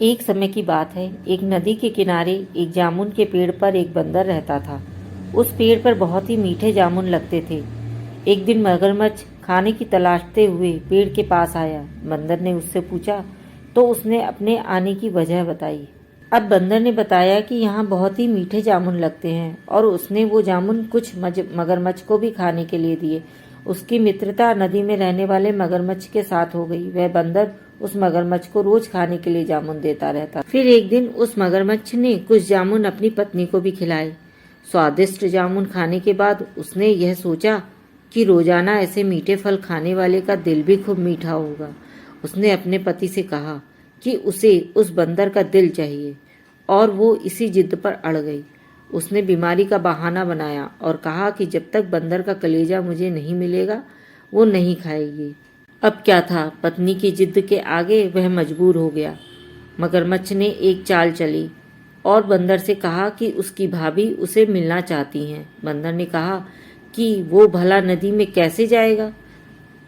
एक समय की बात है, एक नदी के किनारे एक जामुन के पेड़ पर एक बंदर रहता था। उस पेड़ पर बहुत ही मीठे जामुन लगते थे। एक दिन मगरमच्छ खाने की तलाशते हुए पेड़ के पास आया। बंदर ने उससे पूछा तो उसने अपने आने की वजह बताई। अब बंदर ने बताया कि यहाँ बहुत ही मीठे जामुन लगते हैं और उसने वो जामुन कुछ मगरमच्छ को भी खाने के लिए दिए। उसकी मित्रता नदी में रहने वाले मगरमच्छ के साथ हो गई। वह बंदर उस मगरमच्छ को रोज खाने के लिए जामुन देता रहता। फिर एक दिन उस मगरमच्छ ने कुछ जामुन अपनी पत्नी को भी खिलाए। स्वादिष्ट जामुन खाने के बाद उसने यह सोचा कि रोजाना ऐसे मीठे फल खाने वाले का दिल भी खूब मीठा होगा। उसने अपने पति से कहा कि उसे उस बंदर का दिल चाहिए और वो इसी जिद पर अड़ गई। उसने बीमारी का बहाना बनाया और कहा कि जब तक बंदर का कलेजा मुझे नहीं मिलेगा वो नहीं खाएगी। अब क्या था, पत्नी की जिद के आगे वह मजबूर हो गया। मगरमच्छ ने एक चाल चली और बंदर से कहा कि उसकी भाभी उसे मिलना चाहती हैं। बंदर ने कहा कि वो भला नदी में कैसे जाएगा।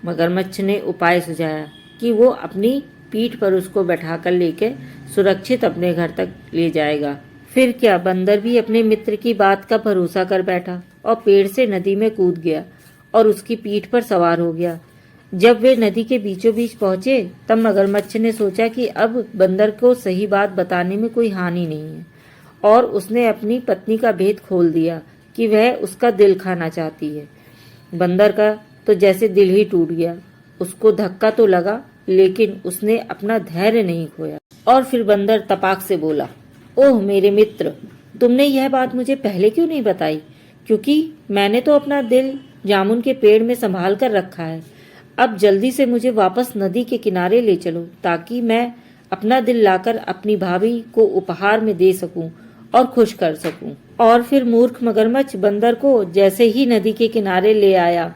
मगरमच्छ ने उपाय सुझाया कि वो अपनी पीठ पर उसको बैठाकर लेकर सुरक्षित अपने घर तक ले जाएगा। फिर क्या, बंदर भी अपने मित्र की बात का भरोसा कर बैठा और पेड़ से नदी में कूद गया और उसकी पीठ पर सवार हो गया। जब वे नदी के बीचों बीच पहुंचे तब मगरमच्छ ने सोचा कि अब बंदर को सही बात बताने में कोई हानि नहीं है और उसने अपनी पत्नी का भेद खोल दिया कि वह उसका दिल खाना चाहती है। बंदर का तो जैसे दिल ही टूट गया। उसको धक्का तो लगा लेकिन उसने अपना धैर्य नहीं खोया और फिर बंदर तपाक से बोला, ओह मेरे मित्र, तुमने यह बात मुझे पहले क्यों नहीं बताई? क्योंकि मैंने तो अपना दिल जामुन के पेड़ में संभाल कर रखा है। अब जल्दी से मुझे वापस नदी के किनारे ले चलो ताकि मैं अपना दिल लाकर अपनी भाभी को उपहार में दे सकूं और खुश कर सकूं। और फिर मूर्ख मगरमच्छ बंदर को जैसे ही नदी के किनारे ले आया,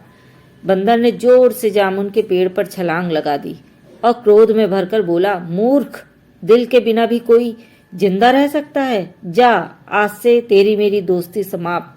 बंदर ने जोर से जामुन के पेड़ पर छलांग लगा दी और क्रोध में भरकर बोला, मूर्ख, दिल के बिना भी कोई जिंदा रह सकता है? जा, आज से तेरी मेरी दोस्ती समाप्त।